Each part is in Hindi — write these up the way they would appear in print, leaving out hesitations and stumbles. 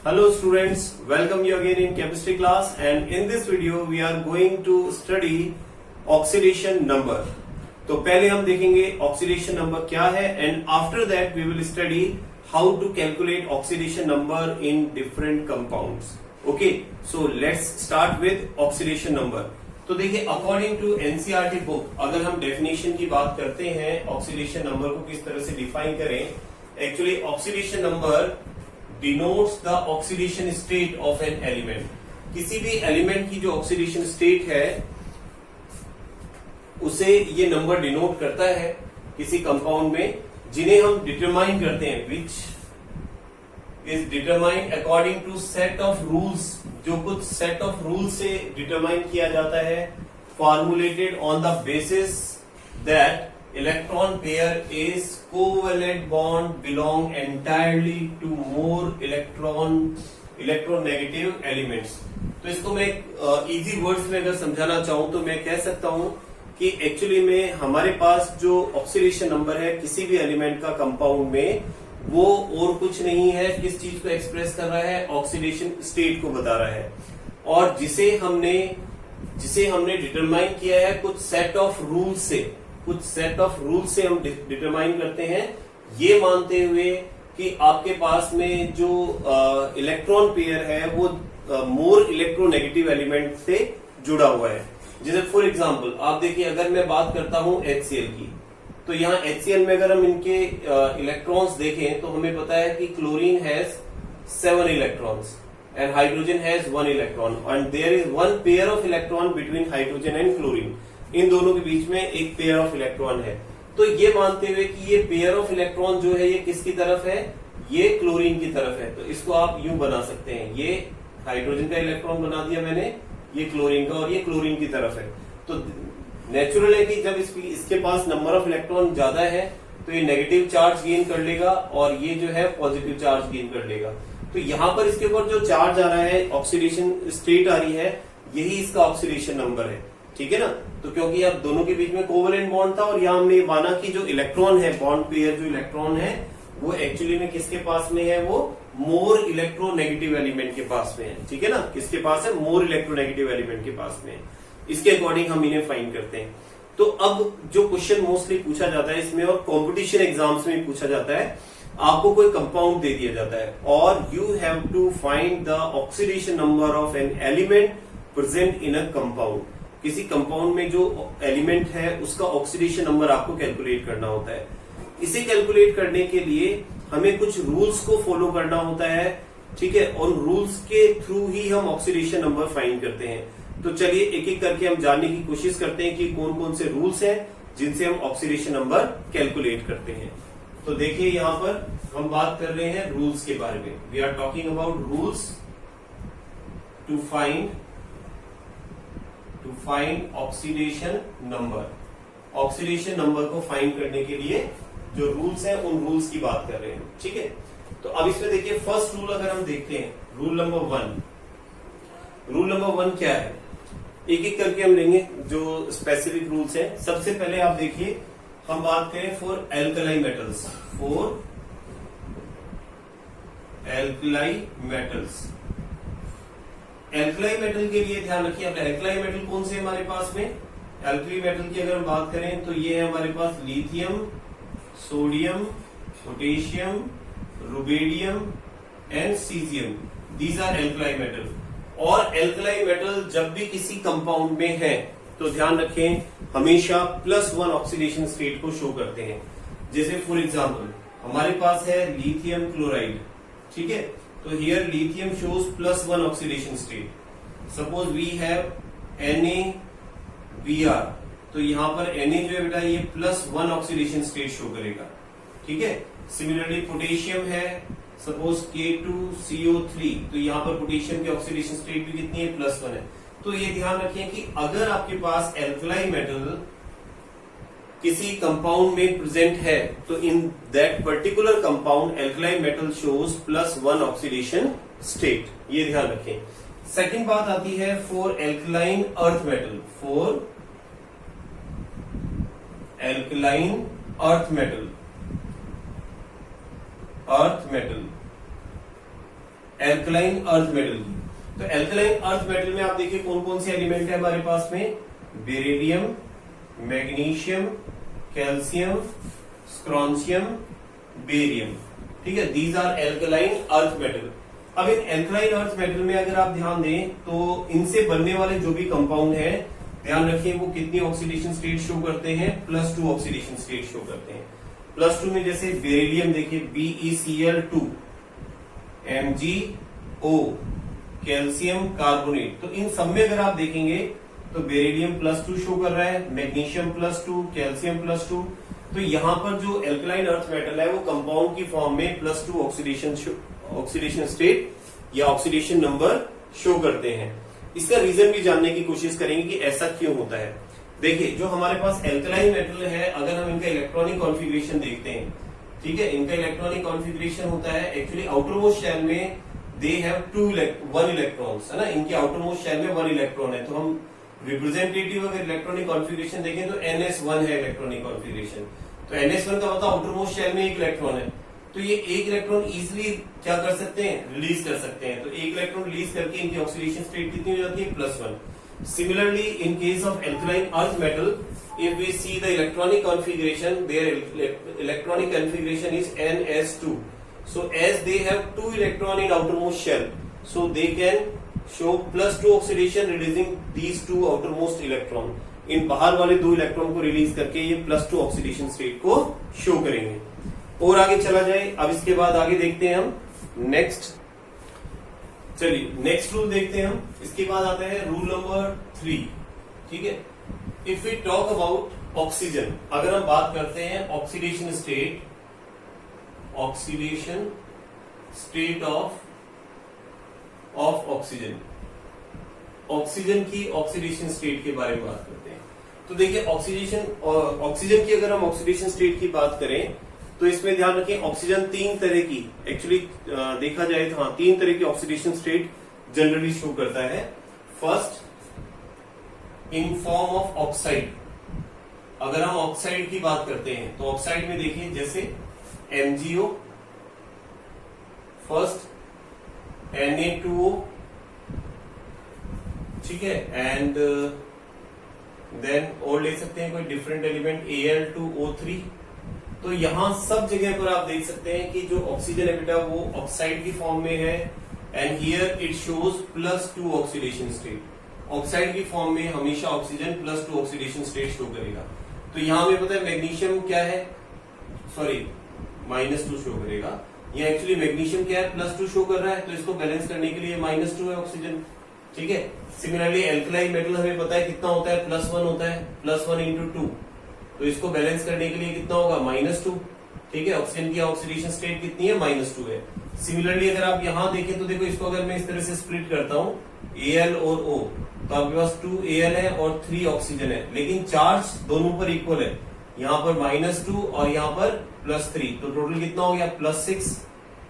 Hello students, welcome you again in chemistry class, and in this video we are going to study oxidation number. तो पहले हम देखेंगे oxidation number क्या है, and after that we will study how to calculate oxidation number in different compounds. Okay, so let's start with oxidation number. तो देखिए अकॉर्डिंग टू एनसीईआरटी बुक अगर हम डेफिनेशन की बात करते हैं ऑक्सीडेशन नंबर को किस तरह से डिफाइन करें, actually oxidation number denotes the oxidation state of an element. किसी भी एलिमेंट की जो ऑक्सीडेशन स्टेट है उसे ये नंबर डिनोट करता है किसी कंपाउंड में, जिन्हें हम डिटरमाइन करते हैं, which is determined according to set of rules, जो कुछ सेट ऑफ रूल से डिटरमाइन किया जाता है, formulated on the basis that electron pair is covalent bond belong entirely to more electronegative elements. तो इसको मैं इजी वर्ड्स में अगर समझाना चाहूं तो मैं कह सकता हूं कि एक्चुअली में हमारे पास जो ऑक्सीडेशन नंबर है किसी भी एलिमेंट का कंपाउंड में, वो और कुछ नहीं है, किस चीज को एक्सप्रेस कर रहा है, ऑक्सीडेशन स्टेट को बता रहा है, और जिसे हमने डिटरमाइन किया है कुछ सेट ऑफ रूल से हम डिटरमाइन करते हैं, ये मानते हुए कि आपके पास में जो इलेक्ट्रॉन पेयर है वो मोर इलेक्ट्रोनेगेटिव एलिमेंट से जुड़ा हुआ है. जैसे फॉर एग्जांपल आप देखिए, अगर मैं बात करता हूं HCl की, तो यहाँ HCl में अगर हम इनके इलेक्ट्रॉन्स देखें तो हमें पता है कि chlorine has 7 electrons and hydrogen has 1 electron, and there is 1 pair of electron between hydrogen and chlorine. इन दोनों के बीच में एक पेयर ऑफ इलेक्ट्रॉन है. तो ये मानते हुए कि ये पेयर ऑफ इलेक्ट्रॉन जो है ये किसकी तरफ है, ये क्लोरीन की तरफ है, तो इसको आप यूं बना सकते हैं, ये हाइड्रोजन का इलेक्ट्रॉन बना दिया मैंने, ये क्लोरीन का, और ये क्लोरीन की तरफ है. तो नेचुरल है कि जब इसके पास नंबर ऑफ इलेक्ट्रॉन ज्यादा है तो ये नेगेटिव चार्ज गेन कर लेगा और ये जो है पॉजिटिव चार्ज गेन कर लेगा. तो यहां पर इसके ऊपर जो चार्ज आ रहा है, ऑक्सीडेशन स्टेट आ रही है, यही इसका ऑक्सीडेशन नंबर है. ठीक है ना. तो क्योंकि अब दोनों के बीच में कोवेलेंट बॉन्ड था, और यहाँ हमने माना कि जो इलेक्ट्रॉन है, बॉन्ड पेयर जो इलेक्ट्रॉन है वो एक्चुअली में किसके पास में है, वो मोर इलेक्ट्रोनेगेटिव एलिमेंट के पास में है. ठीक है ना, किसके पास है, मोर इलेक्ट्रोनेगेटिव एलिमेंट के पास में है. इसके अकॉर्डिंग हम इन्हें फाइंड करते हैं. तो अब जो क्वेश्चन मोस्टली पूछा जाता है इसमें, और कॉम्पिटिशन एग्जाम्स में पूछा जाता है, आपको कोई कंपाउंड दे दिया जाता है और you have to find the oxidation number of an element present in a compound. किसी कंपाउंड में जो एलिमेंट है उसका ऑक्सीडेशन नंबर आपको कैलकुलेट करना होता है. इसे कैलकुलेट करने के लिए हमें कुछ रूल्स को फॉलो करना होता है. ठीक है, और रूल्स के थ्रू ही हम ऑक्सीडेशन नंबर फाइंड करते हैं. तो चलिए एक एक करके हम जानने की कोशिश करते हैं कि कौन कौन से रूल्स हैं जिनसे हम ऑक्सीडेशन नंबर कैलकुलेट करते हैं. तो देखिए यहां पर हम बात कर रहे हैं रूल्स के बारे में. We are talking about rules to find oxidation number. Oxidation number को फाइंड करने के लिए जो रूल्स हैं उन रूल्स की बात कर रहे हैं. ठीक है, तो अब इसमें देखिए फर्स्ट रूल अगर हम देखते हैं, रूल नंबर 1 क्या है, एक एक करके हम लेंगे जो स्पेसिफिक रूल्स हैं. सबसे पहले आप देखिए, हम बात करें for alkali metals. Alkali metal के लिए ध्यान रखिए, अब एल्कलाई मेटल कौन से हमारे पास में, एल्कली मेटल की अगर हम बात करें तो ये है हमारे पास lithium, sodium, potassium, rubidium and caesium. These are alkali metal. और एल्कलाई मेटल जब भी किसी कंपाउंड में है तो ध्यान रखें हमेशा +1 ऑक्सीडेशन स्टेट को शो करते हैं. जैसे फॉर एग्जांपल हमारे पास है लिथियम क्लोराइड. ठीक है, तो here lithium shows +1 oxidation state. Suppose we have NaBr, तो यहां पर Na जो है बेटा ये +1 ऑक्सीडेशन स्टेट शो करेगा. ठीक है, सिमिलरली पोटेशियम है, सपोज K2CO3, तो यहां पर पोटेशियम की ऑक्सीडेशन स्टेट भी कितनी है, +1 है. तो ये ध्यान रखें कि अगर आपके पास एल्कलाई मेटल किसी कंपाउंड में प्रेजेंट है तो in that particular compound alkali metal shows +1 oxidation state. ये ध्यान रखें. सेकंड बात आती है for alkaline earth metal. Earth metal alkaline earth metal की। तो एल्कलाइन अर्थ मेटल में आप देखिए कौन कौन से एलिमेंट है हमारे पास में, beryllium, magnesium, calcium, strontium, barium. ठीक है, these are alkaline earth metal. अब इन एल्कलाइन अर्थ मेटल में अगर आप ध्यान दें तो इनसे बनने वाले जो भी कंपाउंड है, ध्यान रखिए वो कितनी ऑक्सीडेशन स्टेट शो करते हैं, +2 ऑक्सीडेशन स्टेट शो करते हैं। +2 में जैसे बेरिलियम देखिए BeCl2, MgO, कैल्शियम कार्बोनेट। तो इन सब में अगर आप देखेंगे तो बेरिलियम +2 शो कर रहा है, मैग्नीशियम +2, कैल्शियम +2। तो यहाँ पर जो एल्कलाइन अर्थ मेटल है वो कंपाउंड की फॉर्म में +2 ऑक्सीडेशन स्टेट या ऑक्सीडेशन नंबर शो करते हैं। इसका रीजन भी जानने की कोशिश करेंगे कि ऐसा क्यों होता है। देखिए जो हमारे पास एल्कलाइन मेटल है, अगर हम इनका इलेक्ट्रॉनिक कॉन्फ़िगरेशन देखते हैं, ठीक है, इनका इलेक्ट्रॉनिक कॉन्फ़िगरेशन होता है एक्चुअली आउटरमोस्ट शेल में दे हैव 1 इलेक्ट्रॉन्स, है ना, इनके आउटरमोस्ट शेल में 1 इलेक्ट्रॉन है। तो हम रिप्रेजेंटेटिव अगर इलेक्ट्रॉनिक कॉन्फ़िगरेशन देखें तो NS1 है इलेक्ट्रॉनिक कॉन्फ़िगरेशन। तो NS1 का मतलब आउटरमोस्ट शेल में 1 इलेक्ट्रॉन है। तो ये 1 इलेक्ट्रॉन इजिली क्या कर सकते हैं, रिलीज कर सकते हैं। तो 1 इलेक्ट्रॉन रिलीज करके इनकी ऑक्सीडेशन स्टेट कितनी हो जाती है, +1। Similarly in case of alkaline earth metal, if we see the electronic configuration, their electronic configuration is NS2. So as they have 2 electron in outermost shell, so they can show +2 oxidation releasing these 2 outermost electron. इन बाहर वाले 2 इलेक्ट्रॉन को रिलीज करके ये +2 ऑक्सीडेशन स्टेट को शो करेंगे। और आगे चला जाए, अब इसके बाद आगे देखते हैं हम नेक्स्ट। चलिए नेक्स्ट रूल देखते हैं हम। इसके बाद आता है रूल नंबर 3। ठीक है, if we talk about oxygen, अगर हम बात करते हैं oxidation state of oxygen, oxygen की ऑक्सीडेशन स्टेट के बारे में बात करते हैं। तो देखिए ऑक्सीजन की अगर हम ऑक्सीडेशन स्टेट की बात करें तो इसमें ध्यान रखें ऑक्सीजन 3 तरह की एक्चुअली देखा जाए तो 3 तरह की ऑक्सीडेशन स्टेट जनरली शो करता है। First, in form of oxide. अगर हम ऑक्साइड की बात करते हैं तो ऑक्साइड में देखिए जैसे MgO, फर्स्ट Na2O, ठीक है, एंड देन और ले सकते हैं कोई डिफरेंट एलिमेंट Al2O3। तो यहां सब जगह पर आप देख सकते हैं कि जो ऑक्सीजन है बेटा वो ऑक्साइड की फॉर्म में है, and here it shows +2 oxidation state. Oxide की फॉर्म में हमेशा ऑक्सीजन +2 ऑक्सीडेशन स्टेट शो करेगा। तो यहां हमें पता है मैग्नीशियम क्या है, सॉरी -2 शो करेगा। ये एक्चुअली मैग्नीशियम क्या है, +2 शो कर रहा है, तो इसको बैलेंस करने के लिए -2 है ऑक्सीजन। ठीक है, सिमिलरली एल्कलाइन मेटल हमें पता है कितना होता है, +1 होता है, +1 × 2। तो इसको बैलेंस करने के लिए कितना होगा, -2। ठीक है, ऑक्सीजन की ऑक्सीडेशन स्टेट कितनी है, -2 है। सिमिलरली अगर आप यहां देखें तो देखो इसको अगर मैं इस तरह से स्प्लिट करता हूं Al और O, तो आपके पास 2 Al है और 3 ऑक्सीजन है, लेकिन चार्ज दोनों पर इक्वल है। यहाँ पर -2 और यहाँ पर +3, तो टोटल कितना हो गया, +6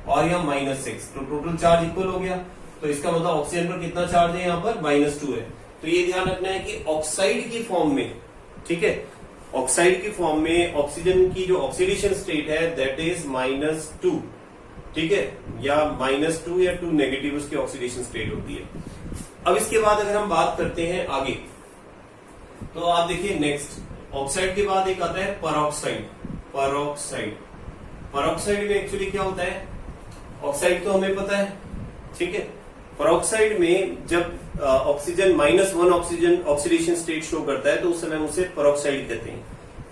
और यहाँ -6, तो टोटल चार्ज इक्वल हो गया। तो इसका मतलब ऑक्सीजन पर कितना चार्ज है, यहाँ पर -2 है। तो ये ध्यान रखना है कि ऑक्साइड की फॉर्म में, ठीक है, ऑक्साइड की फॉर्म में ऑक्सीजन की जो ऑक्सीडेशन स्टेट है दैट इज -2, ठीक है, या -2 या 2 नेगेटिव उसकी ऑक्सीडेशन स्टेट होती है। अब इसके बाद अगर हम बात करते हैं आगे, तो आप देखिए नेक्स्ट ऑक्साइड के बाद एक आता है पराऑक्साइड। पराऑक्साइड में एक्चुअली क्या होता है, ऑक्साइड तो हमें पता है, ठीक है। पराऑक्साइड में जब ऑक्सीजन -1 ऑक्सीडेशन स्टेट शो करता है तो उस समय हम उसे पराऑक्साइड कहते हैं।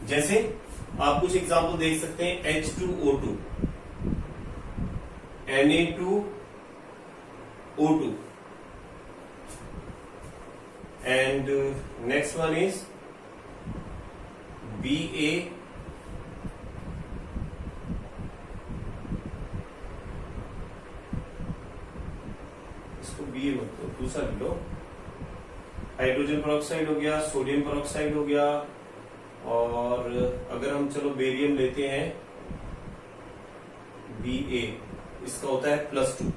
जैसे आप कुछ एग्जांपल देख सकते हैं, H2O2, Na2O2, and next one is Ba, इसको बी मतलब दूसरा लिख लो, हाइड्रोजन पेरोक्साइड हो गया, सोडियम पेरोक्साइड हो गया, और अगर हम चलो बेरियम लेते हैं Ba, इसका होता है +2,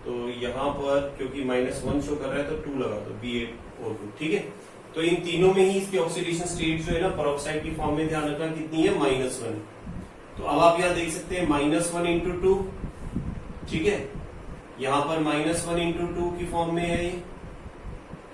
तो यहां पर क्योंकि -1 शो कर रहा है तो 2 लगा दो, Ba-O2, ठीक है। तो इन तीनों में ही इसकी ऑक्सीडेशन स्टेट जो है ना पेरोक्साइड की फॉर्म में, ध्यान रखना कितनी है, -1। तो अब आप यहां देख सकते हैं -1 × 2, ठीक है, यहां पर -1 × 2 की फॉर्म में है,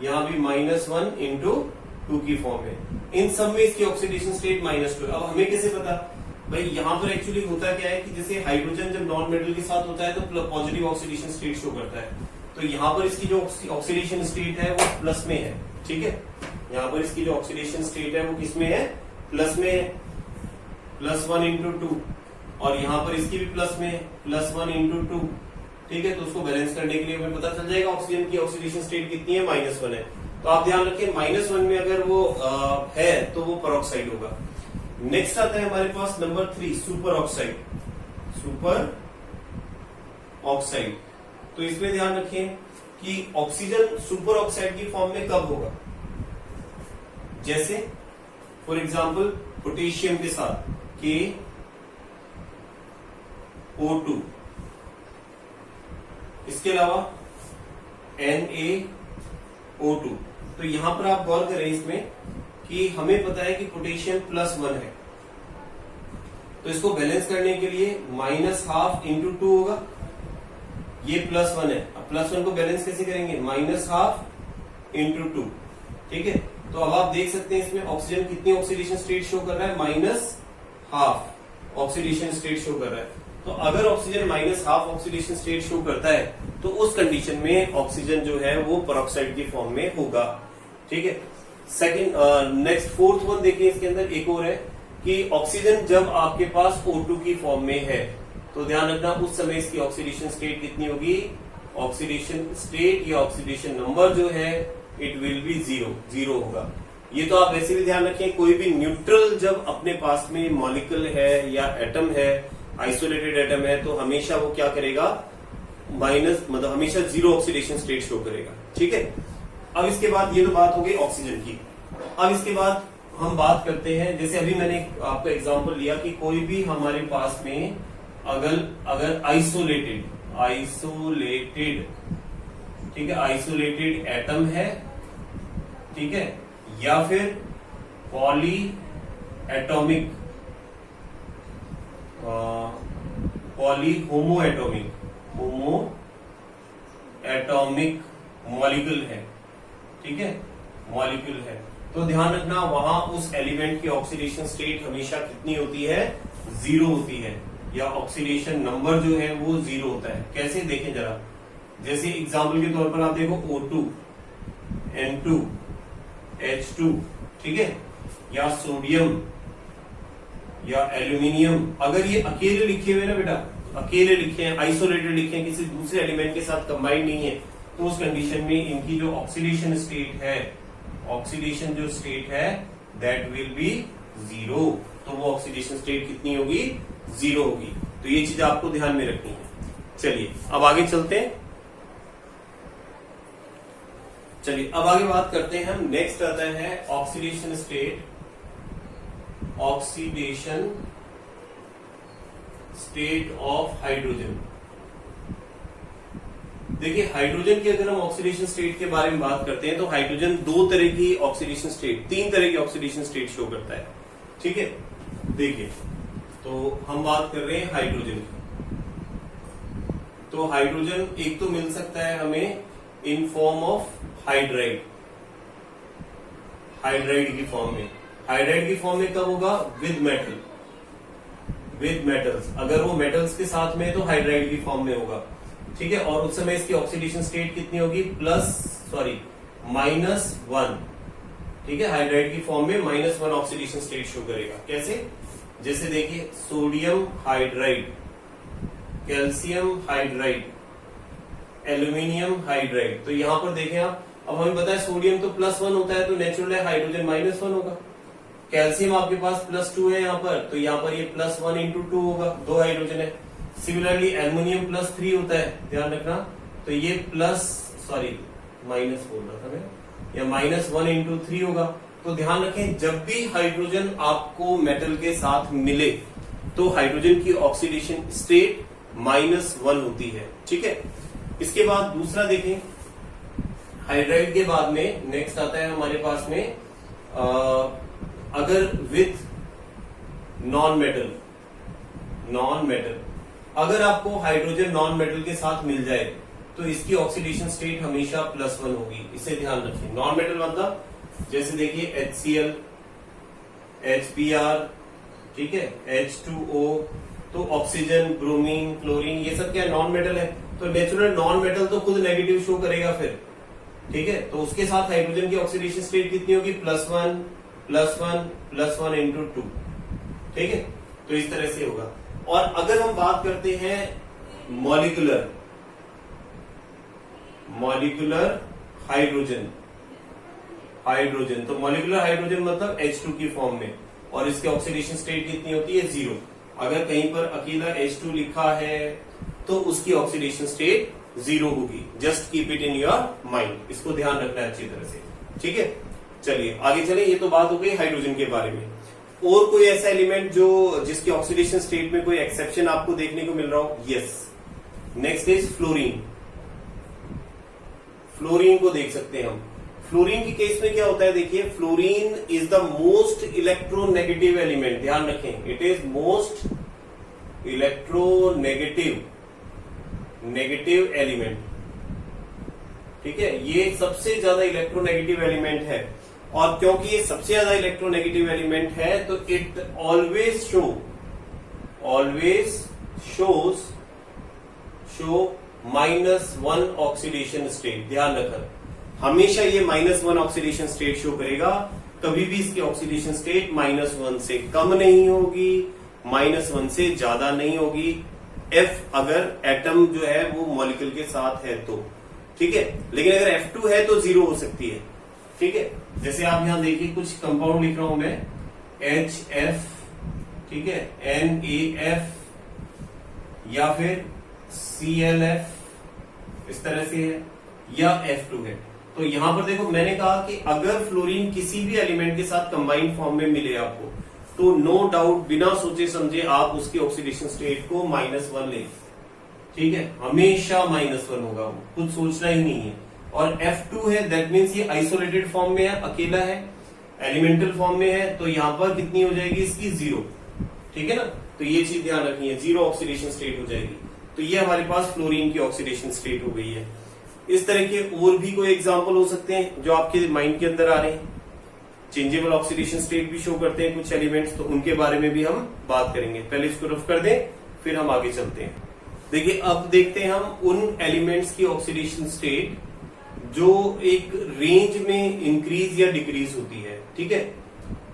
यहां भी -1 × 2 की फॉर्म है। इन सब में इसकी ऑक्सीडेशन स्टेट -2 है। अब हमें कैसे पता भाई, यहाँ पर एक्चुअली होता क्या है कि जैसे हाइड्रोजन जब नॉन मेटल के साथ होता है तो पॉजिटिव ऑक्सीडेशन स्टेट शो करता है, तो यहाँ पर इसकी जो ऑक्सीडेशन स्टेट है वो प्लस में है। ठीक है, यहाँ पर इसकी जो ऑक्सीडेशन स्टेट है वो किस में है, प्लस में है, +1 × 2, और यहाँ पर इसकी भी प्लस में है, +1 × 2। ठीक है, तो उसको बैलेंस करने के लिए हमें पता चल जाएगा ऑक्सीजन की ऑक्सीडेशन स्टेट कितनी है, -1 है। तो आप ध्यान रखिए -1 में अगर वो है तो वो परऑक्साइड होगा। नेक्स्ट आता है हमारे पास number 3, superoxide. Superoxide, तो इसमें ध्यान रखें कि ऑक्सीजन सुपर ऑक्साइड की फॉर्म में कब होगा, जैसे फॉर एग्जांपल पोटेशियम के साथ KO2, इसके अलावा NaO2। तो यहां पर आप गौर करें इसमें कि हमें पता है कि पोटेशियम +1 है, तो इसको बैलेंस करने के लिए -12 × 2 होगा, ये +1 है। अब +1 को बैलेंस कैसे करेंगे, -12 × 2। ठीक है, तो अब आप देख सकते हैं इसमें ऑक्सीजन कितनी ऑक्सीडेशन स्टेट शो कर रहा है, -12 ऑक्सीडेशन स्टेट शो कर रहा है। तो अगर ऑक्सीजन -12 ऑक्सीडेशन स्टेट शो करता है तो उस कंडीशन में ऑक्सीजन जो है वो पेरोक्साइड की फॉर्म में होगा। ठीक है, सेकंड नेक्स्ट 4th वन देखिए, इसके अंदर एक और है कि ऑक्सीजन जब आपके पास O2 की फॉर्म में है तो ध्यान रखना उस समय इसकी ऑक्सीडेशन स्टेट कितनी होगी, ऑक्सीडेशन स्टेट या ऑक्सीडेशन नंबर जो है इट विल बी 0 होगा। ये तो आप वैसे भी ध्यान रखें, कोई भी न्यूट्रल जब अपने पास में मॉलिक्यूल है या एटम है, आइसोलेटेड एटम है, तो हमेशा वो क्या करेगा, मतलब हमेशा 0 ऑक्सीडेशन स्टेट शो करेगा। ठीक है, अब इसके बाद ये तो बात हो गई ऑक्सीजन की। अब इसके बाद हम बात करते हैं, जैसे अभी मैंने आपका एग्जांपल लिया कि कोई भी हमारे पास में अगर आइसोलेटेड ठीक है, आइसोलेटेड एटम है, ठीक है, या फिर पॉली एटॉमिक होमो एटॉमिक मॉलिक्यूल है, ठीक है, मॉलिक्यूल है, तो ध्यान रखना वहां उस एलिमेंट की ऑक्सीडेशन स्टेट हमेशा कितनी होती है, 0 होती है, या ऑक्सीडेशन नंबर जो है वो 0 होता है। कैसे देखें जरा, जैसे एग्जांपल के तौर पर आप देखो O2 N2 H2, ठीक है, या सोडियम या एल्यूमिनियम, अगर ये अकेले लिखे हुए ना बेटा, अकेले लिखे हैं, आइसोलेटेड लिखे हैं, किसी दूसरे एलिमेंट के साथ कंबाइंड नहीं है, तो उस कंडीशन में इनकी जो ऑक्सीडेशन स्टेट है, ऑक्सीडेशन जो स्टेट है दैट विल बी 0। तो वो ऑक्सीडेशन स्टेट कितनी होगी, 0 होगी। तो ये चीज आपको ध्यान में रखनी है। चलिए अब आगे चलते हैं। चलिए अब आगे बात करते हैं हम। नेक्स्ट आता है oxidation state, oxidation state of hydrogen. देखिए हाइड्रोजन की अगर हम ऑक्सीडेशन स्टेट के बारे में बात करते हैं तो हाइड्रोजन 2 तरह की ऑक्सीडेशन स्टेट, 3 तरह की ऑक्सीडेशन स्टेट शो करता है। ठीक है, देखिए तो हम बात कर रहे हैं हाइड्रोजन की। तो हाइड्रोजन एक तो मिल सकता है हमें in form of hydride, hydride की फॉर्म में। हाइड्राइड की फॉर्म में कब होगा, विद मेटल, विद मेटल्स। अगर वो मेटल्स के साथ में है तो हाइड्राइड की फॉर्म में होगा। ठीक है, और उस समय इसकी ऑक्सीडेशन स्टेट कितनी होगी, -1। ठीक है, हाइड्राइड की फॉर्म में -1 ऑक्सीडेशन स्टेट शो करेगा। कैसे, जैसे देखिए sodium hydride, calcium hydride, aluminium hydride. तो यहां पर देखें आप, अब हमें पता है सोडियम तो +1 होता है, तो नेचुरल है हाइड्रोजन -1 होगा। कैल्शियम आपके पास +2 है यहाँ पर, तो यहाँ पर ये +1 × 2 होगा, 2 हाइड्रोजन है। सिमिलरली एल्यूमिनियम +3 होता है, ध्यान रखना, तो ये माइनस बोल रहा था मैं, या -1 × 3 होगा। तो ध्यान रखें जब भी हाइड्रोजन आपको मेटल के साथ मिले तो हाइड्रोजन की ऑक्सीडेशन स्टेट -1 होती है। ठीक है, इसके बाद दूसरा देखें, हाइड्राइड के बाद में नेक्स्ट आता है हमारे पास में अगर विथ नॉन मेटल, अगर आपको हाइड्रोजन नॉन मेटल के साथ मिल जाए तो इसकी ऑक्सीडेशन स्टेट हमेशा +1 होगी, इसे ध्यान रखिए। नॉन मेटल मतलब जैसे देखिए HCl, HBr, ठीक है, H2O, तो ऑक्सीजन, ब्रोमीन, क्लोरीन, ये सब क्या नॉन मेटल है। तो नेचुरल नॉन मेटल तो खुद नेगेटिव शो करेगा फिर, ठीक है। तो उसके साथ हाइड्रोजन की ऑक्सीडेशन स्टेट कितनी होगी, +1 +1 +1 × 2, ठीक है। तो इस तरह से होगा। और अगर हम बात करते हैं मॉलिक्यूलर हाइड्रोजन, तो मॉलिक्यूलर हाइड्रोजन मतलब H2 की फॉर्म में, और इसकी ऑक्सीडेशन स्टेट कितनी होती है, 0। अगर कहीं पर अकेला H2 लिखा है तो उसकी ऑक्सीडेशन स्टेट 0 होगी। Just keep it in your mind, इसको ध्यान रखना है अच्छी तरह से, ठीक है। चलिए आगे चले, ये तो बात हो गई हाइड्रोजन के बारे में। और कोई ऐसा एलिमेंट जो जिसकी ऑक्सीडेशन स्टेट में कोई एक्सेप्शन आपको देखने को मिल रहा हो? Yes, next is fluorine. Fluorine को देख सकते हैं हम। फ्लोरीन के केस में क्या होता है, देखिए, fluorine is the most electronegative element, ध्यान रखें, it is most electronegative element, ठीक है। ये सबसे ज्यादा इलेक्ट्रोनेगेटिव एलिमेंट है, और क्योंकि ये सबसे ज्यादा इलेक्ट्रोनेगेटिव एलिमेंट है तो it always shows -1 oxidation state. ध्यान रखना, हमेशा ये -1 ऑक्सीडेशन स्टेट शो करेगा। कभी भी इसकी ऑक्सीडेशन स्टेट -1 से कम नहीं होगी, -1 से ज्यादा नहीं होगी, F अगर एटम जो है वो मॉलिक्यूल के साथ है तो, ठीक है। लेकिन अगर F2 है तो 0 हो सकती है, ठीक है। जैसे आप यहां देखिए, कुछ कंपाउंड लिख रहा हूं मैं, HF, ठीक है, NaF, या फिर ClF, इस तरह से है, या F2 है। तो यहां पर देखो, मैंने कहा कि अगर फ्लोरीन किसी भी एलिमेंट के साथ कंबाइंड फॉर्म में मिले आपको, तो नो डाउट बिना सोचे समझे आप उसकी ऑक्सीडेशन स्टेट को -1 लें, ठीक है। हमेशा -1 होगा, वो कुछ सोचना ही नहीं है। और F2 है, दैट मीन्स ये आइसोलेटेड फॉर्म में है, अकेला है, एलिमेंटल फॉर्म में है, तो यहां पर कितनी हो जाएगी इसकी, 0, ठीक है ना। तो ये चीज ध्यान रखनी है, 0 ऑक्सीडेशन स्टेट हो जाएगी। तो ये हमारे पास फ्लोरीन की ऑक्सीडेशन स्टेट हो गई है। इस तरह के और भी कोई एग्जाम्पल हो सकते हैं जो आपके माइंड के अंदर आ रहे हैं। चेंजेबल ऑक्सीडेशन स्टेट भी शो करते हैं कुछ एलिमेंट्स, तो उनके बारे में भी हम बात करेंगे। पहले इसको रफ कर दें, फिर हम आगे चलते हैं। देखिए, अब देखते हैं हम उन एलिमेंट्स की ऑक्सीडेशन स्टेट जो एक रेंज में इंक्रीज या डिक्रीज होती है, ठीक है।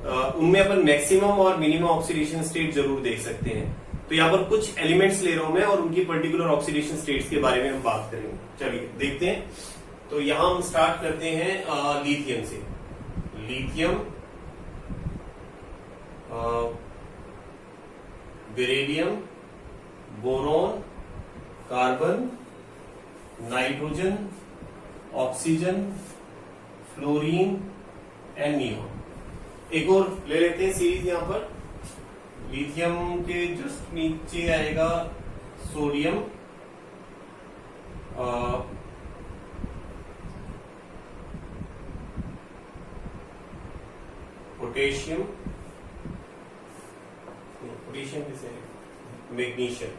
उनमें अपन मैक्सिमम और मिनिमम ऑक्सीडेशन स्टेट जरूर देख सकते हैं। तो यहाँ पर कुछ एलिमेंट्स ले रहा हूं मैं, और उनकी पर्टिकुलर ऑक्सीडेशन स्टेट्स के बारे में हम बात करेंगे। चलिए देखते हैं। तो यहां हम स्टार्ट करते हैं लिथियम से। Lithium, beryllium, boron, carbon, nitrogen, oxygen, fluorine and neon. एक और ले लेते हैं सीरीज यहां पर। लिथियम के जस्ट नीचे आएगा सोडियम, पोटेशियम, किसे, मैग्नीशियम,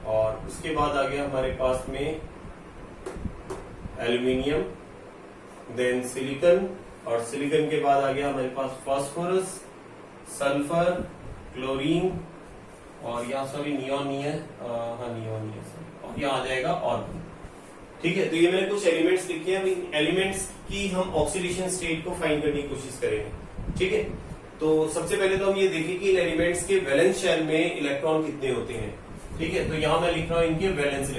और उसके बाद आ गया हमारे पास में एल्यूमिनियम, देन सिलिकॉन, और सिलिकॉन के बाद आ गया हमारे पास फास्फोरस, सल्फर, क्लोरीन, और यहाँ सॉरी नियॉन नहीं है, हाँ नियॉन नहीं है, और यहाँ आ जाएगा ऑर्गन, ठीक है। तो ये मैंने कुछ एलिमेंट्स लिखे हैं। एलिमेंट्स की हम ऑक्सीडेशन स्टेट को फाइंड करने की कोशिश करेंगे, ठीक है। तो सबसे पहले तो हम ये देखें कि इन एलिमेंट्स के वैलेंस शेल में इलेक्ट्रॉन कितने होते हैं, ठीक है। तो यहां मैं लिख रहा हूं इनके वैलेंस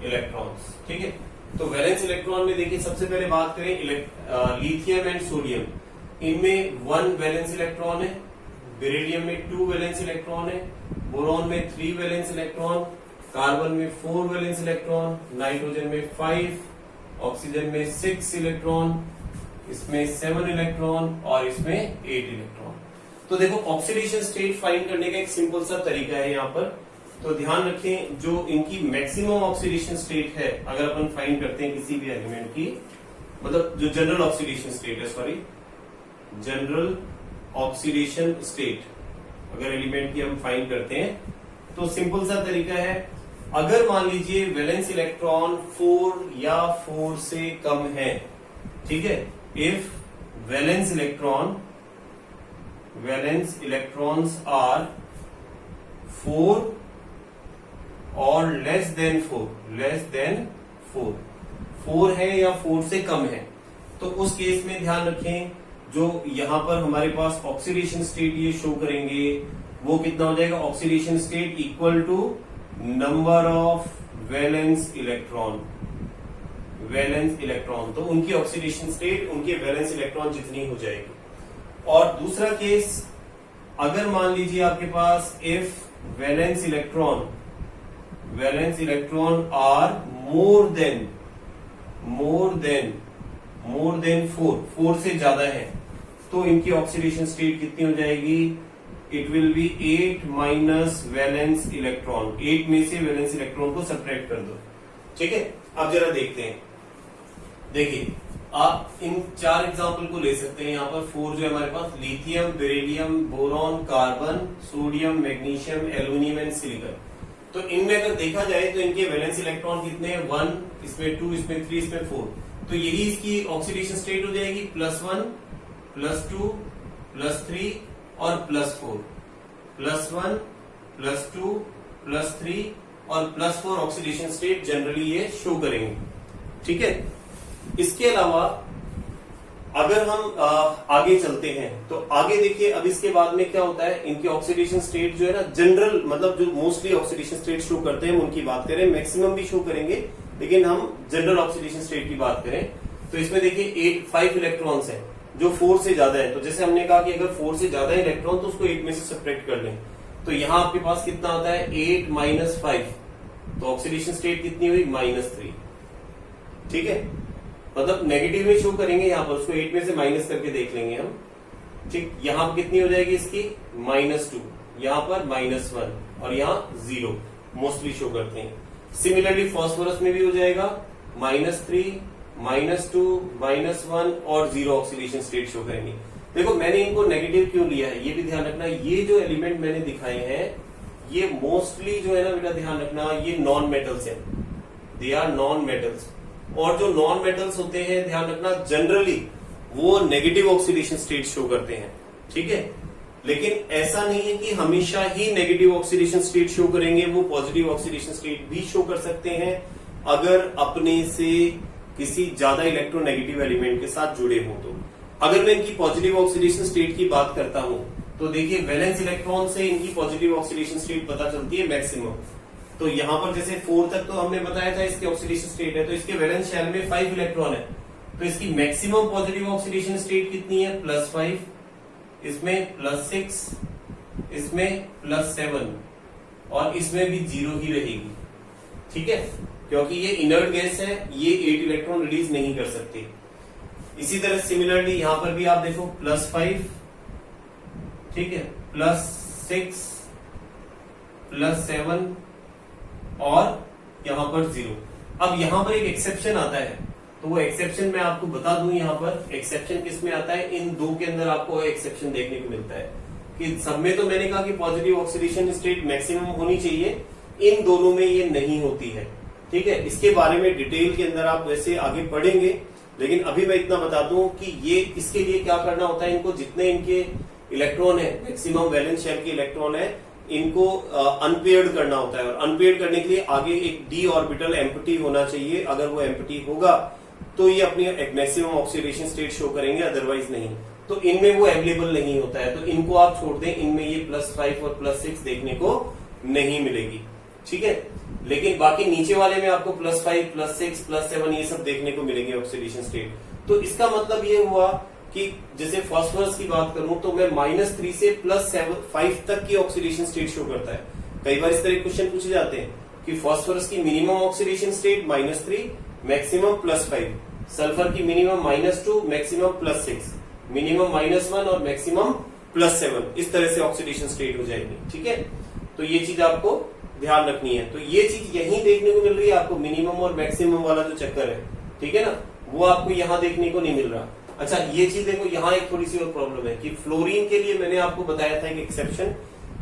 इलेक्ट्रॉन्स, ठीक है। तो वैलेंस इलेक्ट्रॉन में देखिए, सबसे पहले बात करें लिथियम एंड सोडियम, इनमें 1 वैलेंस इलेक्ट्रॉन है, बेरिलियम में 2 वैलेंस इलेक्ट्रॉन है, बोरॉन में 3 वैलेंस इलेक्ट्रॉन, कार्बन में 4 वैलेंस इलेक्ट्रॉन, नाइट्रोजन में 5, ऑक्सीजन में 6 इलेक्ट्रॉन, इसमें 7 इलेक्ट्रॉन, और इसमें 8 इलेक्ट्रॉन। तो देखो, ऑक्सीडेशन स्टेट फाइंड करने का एक सिंपल सा तरीका है यहाँ पर। तो ध्यान रखें, जो इनकी मैक्सिमम ऑक्सीडेशन स्टेट है, अगर अपन फाइंड करते हैं किसी भी एलिमेंट की, मतलब जो जनरल ऑक्सीडेशन स्टेट है, जनरल ऑक्सीडेशन स्टेट अगर एलिमेंट की हम फाइंड करते हैं तो सिंपल सा तरीका है, अगर मान लीजिए वैलेंस इलेक्ट्रॉन 4 या 4 से कम है, ठीक है, इफ वैलेंस इलेक्ट्रॉन्स आर 4 और लेस देन 4 है या 4 से कम है, तो उस केस में ध्यान रखें जो यहां पर हमारे पास ऑक्सीडेशन स्टेट ये शो करेंगे वो कितना हो जाएगा, oxidation state equal to number of valence electron, तो उनकी ऑक्सीडेशन स्टेट उनके वैलेंस इलेक्ट्रॉन जितनी हो जाएगी। और दूसरा केस, अगर मान लीजिए आपके पास if valence electron are more than 4 से ज्यादा है, तो इनकी ऑक्सीडेशन स्टेट कितनी हो जाएगी, it will be 8 minus valence electron, 8 में से वैलेंस इलेक्ट्रॉन को सब्ट्रैक्ट कर दो, ठीक है। अब जरा देखते हैं, देखिए आप इन 4 एग्जांपल को ले सकते हैं। यहाँ पर 4 जो है हमारे पास lithium, beryllium, boron, carbon, sodium, magnesium, aluminium and silicon. तो इनमें अगर देखा जाए तो इनके वैलेंस इलेक्ट्रॉन कितने हैं, 1, इसमें 2, इसमें 3, इसमें 4। तो यही इसकी ऑक्सीडेशन स्टेट हो जाएगी +1, +2, +3 और +4, +1, +2, +3 और +4 ऑक्सीडेशन स्टेट जनरली ये शो करेंगे, ठीक है। इसके अलावा अगर हम आगे चलते हैं तो आगे देखिए, अब इसके बाद में क्या होता है, इनके ऑक्सीडेशन स्टेट जो है ना जनरल, मतलब जो मोस्टली ऑक्सीडेशन स्टेट शो करते हैं उनकी बात करें, मैक्सिमम भी शो करेंगे, लेकिन हम जनरल ऑक्सीडेशन स्टेट की बात करें तो इसमें देखिए 5 इलेक्ट्रॉन्स हैं जो 4 से ज्यादा है। तो जैसे हमने कहा कि अगर 4 से ज्यादा इलेक्ट्रॉन तो उसको 8 में से सब्ट्रैक्ट कर लें, तो यहां आपके पास कितना आता है 8 माइनस 5, तो ऑक्सीडेशन स्टेट कितनी हुई -3, ठीक है, मतलब नेगेटिव में शो करेंगे यहाँ पर, उसको 8 में से माइनस करके देख लेंगे हम, ठीक। यहाँ पर कितनी हो जाएगी इसकी -2, यहाँ पर -1 और यहाँ 0 मोस्टली शो करते हैं। सिमिलरली फॉस्फोरस में भी हो जाएगा -3, -2, -1 और 0 ऑक्सीडेशन स्टेट शो करेंगे। देखो मैंने इनको नेगेटिव क्यों लिया है ये भी ध्यान रखना, ये जो एलिमेंट मैंने दिखाए हैं ये मोस्टली जो है ना बेटा ध्यान रखना, ये नॉन मेटल्स है, दे आर नॉन मेटल्स। और जो नॉन मेटल्स होते हैं ध्यान रखना जनरली वो नेगेटिव ऑक्सीडेशन स्टेट शो करते हैं, ठीक है। लेकिन ऐसा नहीं है कि हमेशा ही नेगेटिव ऑक्सीडेशन स्टेट शो करेंगे, वो पॉजिटिव ऑक्सीडेशन स्टेट भी शो कर सकते हैं अगर अपने से किसी ज्यादा इलेक्ट्रोनेगेटिव एलिमेंट के साथ जुड़े हो। तो अगर मैं इनकी पॉजिटिव ऑक्सीडेशन स्टेट की बात करता हूं तो देखिए वैलेंस इलेक्ट्रॉन से इनकी पॉजिटिव ऑक्सीडेशन स्टेट पता चलती है मैक्सिमम। तो यहां पर जैसे 4 तक तो हमने बताया था इसकी ऑक्सीडेशन स्टेट है, तो इसके वैलेंस शेल में 5 इलेक्ट्रॉन है, तो इसकी मैक्सिमम पॉजिटिव ऑक्सीडेशन स्टेट कितनी है +5, इसमें +6, इसमें +7 और इसमें भी 0 ही रहेगी, ठीक है, क्योंकि ये इनर्ट गैस है, ये 8 इलेक्ट्रॉन रिलीज नहीं कर सकती। इसी तरह सिमिलरली यहां पर भी आप देखो +5, ठीक है, +6, +7 और यहां पर 0। अब यहां पर एक एक्सेप्शन आता है, तो वो एक्सेप्शन मैं आपको बता दूं। यहां पर एक्सेप्शन किस में आता है, इन 2 के अंदर आपको एक्सेप्शन देखने को मिलता है कि सब में तो मैंने कहा कि पॉजिटिव ऑक्सीडेशन स्टेट मैक्सिमम होनी चाहिए, इन दोनों में ये नहीं होती है, ठीक है। इसके बारे में डिटेल के अंदर आप वैसे आगे पढ़ेंगे, लेकिन अभी मैं इतना बता दूं कि ये इसके लिए क्या करना होता है, इनको जितने इनके इलेक्ट्रॉन है, मैक्सिमम वैलेंस शेल के इलेक्ट्रॉन है, इनको अनपेयर्ड करना होता है। और अनपेयर्ड करने के लिए आगे एक डी ऑर्बिटल एम्प्टी होना चाहिए, अगर वो एम्प्टी होगा तो ये अपनी मैक्सिमम ऑक्सीडेशन स्टेट शो करेंगे, अदरवाइज नहीं। तो इनमें वो अवेलेबल नहीं होता है, तो इनको आप छोड़ दें, इनमें ये +5 और +6 देखने को नहीं मिलेगी, ठीक है। लेकिन बाकी नीचे वाले में आपको +5, +6, +7 ये सब देखने को मिलेंगे ऑक्सीडेशन स्टेट। तो इसका मतलब ये हुआ कि जैसे फास्फोरस की बात करूं तो मैं -3 से +5 तक की ऑक्सीडेशन स्टेट शो करता है। कई बार इस तरह क्वेश्चन पूछे जाते हैं कि फास्फोरस की minimum oxidation state -3, maximum +5, sulphur की मिनिमम -2, मैक्सिमम +6, मिनिमम -1 और मैक्सिमम +7, इस तरह से ऑक्सीडेशन स्टेट हो जाएगी, ठीक है। तो ये चीज आपको ध्यान रखनी है। तो ये चीज यहीं देखने को मिल रही है आपको, मिनिमम और मैक्सिमम वाला जो चक्कर है, ठीक है ना, वो आपको यहां देखने को नहीं मिल रहा। अच्छा ये चीज देखो, यहाँ एक थोड़ी सी और प्रॉब्लम है कि फ्लोरीन के लिए मैंने आपको बताया था एक एक्सेप्शन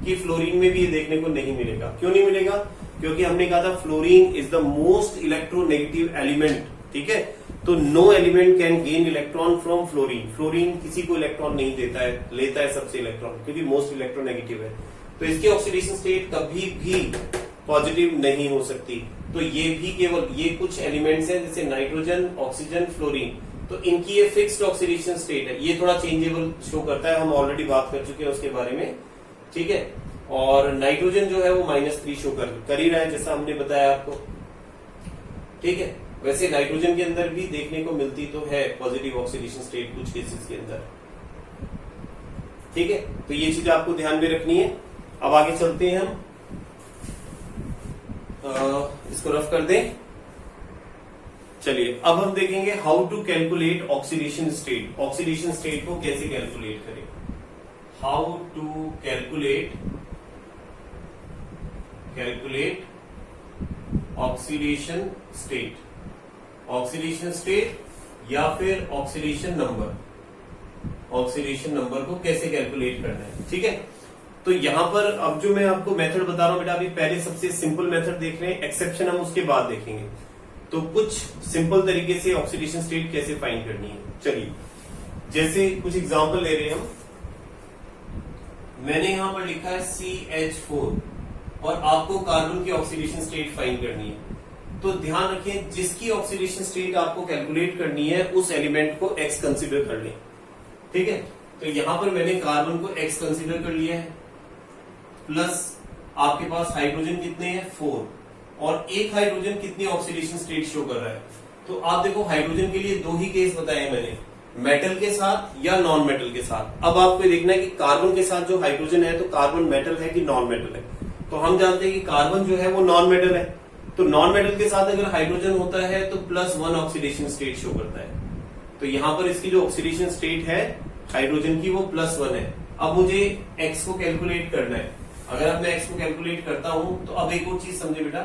कि फ्लोरीन में भी ये देखने को नहीं मिलेगा। क्यों नहीं मिलेगा? क्योंकि हमने कहा था fluorine is the most electronegative element, ठीक है। तो no element can gain electron from fluorine. Fluorine किसी को इलेक्ट्रॉन नहीं देता है, लेता है सबसे इलेक्ट्रॉन, क्योंकि मोस्ट इलेक्ट्रोनेगेटिव है। तो इसकी ऑक्सीडेशन स्टेट कभी भी पॉजिटिव नहीं हो सकती। तो ये भी केवल ये कुछ एलिमेंट्स हैं जैसे नाइट्रोजन, ऑक्सीजन, फ्लोरीन, तो इनकी ये फिक्स्ड ऑक्सीडेशन स्टेट है। ये थोड़ा चेंजेबल शो करता है, हम ऑलरेडी बात कर चुके हैं उसके बारे में, ठीक है। और नाइट्रोजन जो है वो -3 शो कर ही रहा है, जैसा हमने बताया आपको, ठीक है। वैसे नाइट्रोजन के अंदर भी देखने को मिलती तो है पॉजिटिव ऑक्सीडेशन स्टेट कुछ केसेस के अंदर, ठीक है। तो ये चीज आपको ध्यान में रखनी है। अब आगे चलते हैं हम, इसको रफ कर दें। चलिए अब हम देखेंगे how to calculate oxidation state. Oxidation state को कैसे कैलकुलेट करें, how to calculate oxidation state, oxidation state या फिर ऑक्सीडेशन नंबर, ऑक्सीडेशन नंबर को कैसे कैलकुलेट करना है, ठीक है। तो यहां पर अब जो मैं आपको मेथड बता रहा हूं बेटा, अभी पहले सबसे सिंपल मेथड देख रहे हैं, एक्सेप्शन हम उसके बाद देखेंगे। तो कुछ सिंपल तरीके से ऑक्सीडेशन स्टेट कैसे फाइंड करनी है, चलिए जैसे कुछ एग्जांपल ले रहे हैं हम। मैंने यहां पर लिखा है CH4 और आपको कार्बन की ऑक्सीडेशन स्टेट फाइंड करनी है। तो ध्यान रखें, जिसकी ऑक्सीडेशन स्टेट आपको कैलकुलेट करनी है उस एलिमेंट को X कंसीडर कर लें, ठीक है। तो यहां पर मैंने कार्बन को X कंसीडर कर लिया है, प्लस आपके पास हाइड्रोजन कितने हैं 4, और एक हाइड्रोजन कितनी ऑक्सीडेशन स्टेट शो कर रहा है। तो आप देखो हाइड्रोजन के लिए दो ही केस बताए मैंने, मेटल के साथ या नॉन मेटल के साथ। अब आपको देखना है कि कार्बन के साथ जो हाइड्रोजन है तो कार्बन मेटल है कि नॉन मेटल है। तो हम जानते हैं कि कार्बन जो है वो नॉन मेटल है, तो नॉन मेटल के साथ अगर हाइड्रोजन होता है तो +1 ऑक्सीडेशन स्टेट शो करता है। तो यहां पर इसकी जो ऑक्सीडेशन स्टेट है हाइड्रोजन की वो +1 है। अब मुझे X को कैलकुलेट करना है। अगर अब मैं X को कैलकुलेट करता हूं तो अब एक और चीज समझे बेटा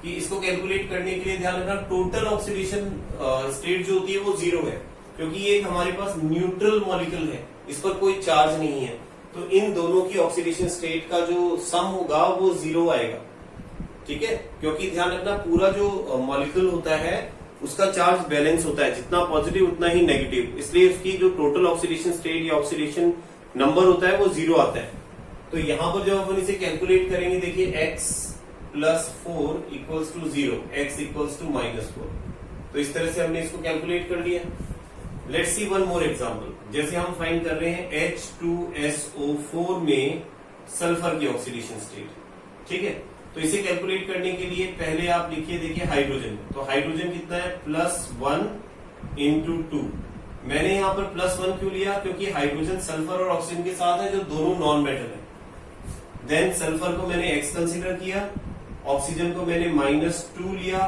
कि इसको कैलकुलेट करने के लिए ध्यान रखना टोटल ऑक्सीडेशन स्टेट जो होती है वो 0 है, क्योंकि ये हमारे पास न्यूट्रल मॉलिक्यूल है, इस पर कोई चार्ज नहीं है। तो इन दोनों की ऑक्सीडेशन स्टेट का जो सम होगा वो 0 आएगा, ठीक है। क्योंकि ध्यान रखना पूरा जो मॉलिक्यूल होता है उसका चार्ज बैलेंस होता है, जितना पॉजिटिव उतना ही नेगेटिव, इसलिए उसकी जो टोटल ऑक्सीडेशन स्टेट या ऑक्सीडेशन नंबर होता है वो 0 आता है। तो यहां पर जब अपन इसे कैलकुलेट करेंगे, देखिए X + 4 = 0, X = -4। तो इस तरह से हमने इसको कैलकुलेट कर लिया। Let's see one more example. जैसे हम फाइंड कर रहे हैं H2SO4 में सल्फर की ऑक्सीडेशन स्टेट, ठीक है। तो इसे कैलकुलेट करने के लिए पहले आप लिखिए, देखिए हाइड्रोजन, तो हाइड्रोजन कितना है +1 × 2। मैंने यहाँ पर +1 क्यों लिया, क्योंकि हाइड्रोजन सल्फर और ऑक्सीजन के साथ है जो दोनों नॉन मेटल है। देन सल्फर को मैंने X कंसीडर किया, ऑक्सीजन को मैंने -2 लिया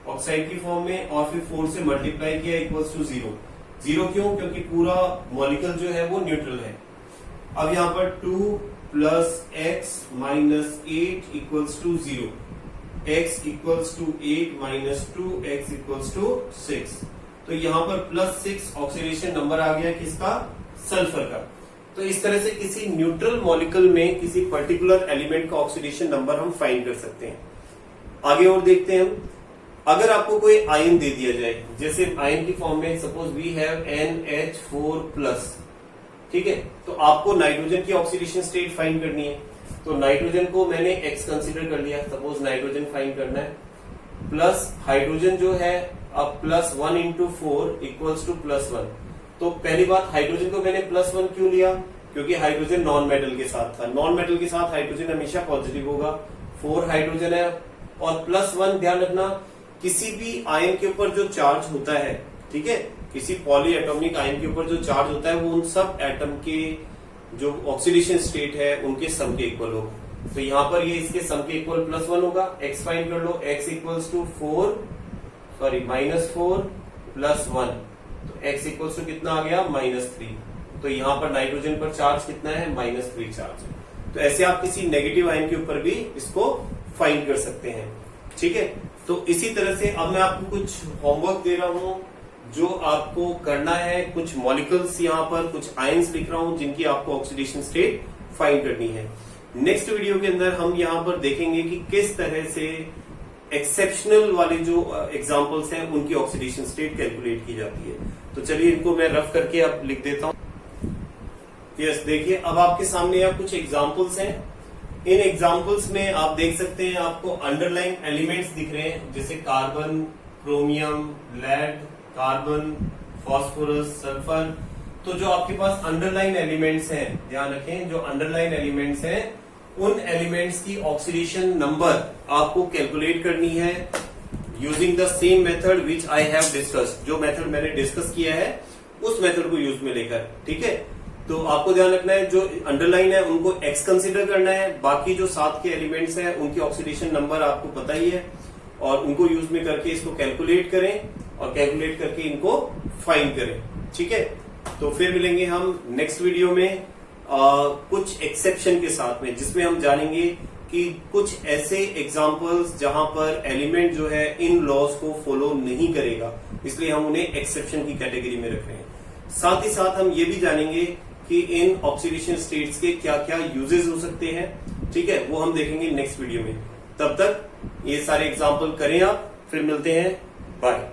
ऑक्साइड की फॉर्म में, और फिर 4 से मल्टीप्लाई किया =0। 0 क्यों, क्योंकि पूरा मॉलिक्यूल जो है वो न्यूट्रल है। अब यहाँ पर 2 + X - 8 = 0, X = 8 - 2, X = 6। तो यहाँ पर +6 ऑक्सीडेशन नंबर आ गया किसका, सल्फर का। तो इस तरह से किसी न्यूट्रल मॉलिक्यूल में किसी पर्टिकुलर एलिमेंट का ऑक्सीडेशन नंबर हम फाइंड कर सकते हैं। आगे और देखते हैं हम, अगर आपको कोई आयन दे दिया जाए, जैसे आयन की फॉर्म में सपोज वी हैव NH4+, ठीक है। तो आपको नाइट्रोजन की ऑक्सीडेशन स्टेट फाइंड करनी है। तो नाइट्रोजन को मैंने X कंसीडर कर लिया, सपोज नाइट्रोजन फाइंड करना है, प्लस हाइड्रोजन जो है अब +1 × 4 = +1। तो पहली बात, हाइड्रोजन को मैंने +1 क्यों लिया, क्योंकि हाइड्रोजन नॉन मेटल के साथ था। नॉन मेटल के साथ हाइड्रोजन हमेशा पॉजिटिव होगा। 4 हाइड्रोजन है और +1, ध्यान रखना किसी भी आयन के ऊपर जो चार्ज होता है, ठीक है, किसी पॉली एटॉमिक आयन के ऊपर जो चार्ज होता है वो उन सब एटम के जो ऑक्सीडेशन स्टेट है उनके सम के इक्वल होगा। तो यहाँ पर ये इसके सम के इक्वल +1 होगा। X फाइंड कर लो, X = -4 + 1, तो X = कितना आ गया, -3। तो यहाँ पर नाइट्रोजन पर चार्ज कितना है, -3 चार्ज है। तो ऐसे आप किसी नेगेटिव आयन के ऊपर भी इसको फाइंड कर सकते हैं, ठीक है। तो इसी तरह से अब मैं आपको कुछ होमवर्क दे रहा हूं, जो आपको करना है, कुछ मॉलिक्यूल्स यहाँ पर कुछ आयंस लिख रहा हूं जिनकी आपको ऑक्सीडेशन स्टेट फाइंड करनी है। नेक्स्ट वीडियो के अंदर हम यहाँ पर देखेंगे कि किस तरह से एक्सेप्शनल वाले जो एग्जांपल्स हैं उनकी ऑक्सीडेशन स्टेट कैलकुलेट की जाती है। तो चलिए इनको मैं रफ करके अब लिख देता हूं। यस, देखिए अब आपके सामने यहाँ कुछ एग्जांपल्स हैं। इन एग्जांपल्स में आप देख सकते हैं आपको अंडरलाइन एलिमेंट्स दिख रहे हैं, जैसे carbon, chromium, lead, carbon, phosphorus, sulphur. तो जो आपके पास अंडरलाइन एलिमेंट्स हैं, ध्यान रखें, जो अंडरलाइन एलिमेंट्स हैं उन एलिमेंट्स की ऑक्सीडेशन नंबर आपको कैलकुलेट करनी है using the same method which I have discussed. जो मेथड मैंने डिस्कस किया है उस मेथड को यूज में लेकर, ठीक है। तो आपको ध्यान रखना है जो अंडरलाइन है उनको एक्स कंसीडर करना है, बाकी जो साथ के एलिमेंट्स हैं उनकी ऑक्सीडेशन नंबर आपको पता ही है, और उनको यूज में करके इसको कैलकुलेट करें और कैलकुलेट करके इनको फाइंड करें, ठीक है। तो फिर मिलेंगे हम नेक्स्ट वीडियो में कुछ एक्सेप्शन के साथ में, जिसमें हम जानेंगे कि कुछ ऐसे एग्जांपल्स जहां पर एलिमेंट जो है इन लॉज को फॉलो नहीं करेगा, इसलिए हम उन्हें एक्सेप्शन की कैटेगरी में रख रहे हैं। साथ ही साथ हम ये भी जानेंगे कि इन ऑक्सीडेशन स्टेट्स के क्या क्या यूजेस हो सकते हैं, ठीक है, वो हम देखेंगे नेक्स्ट वीडियो में। तब तक ये सारे एग्जांपल करें आप, फिर मिलते हैं, बाय।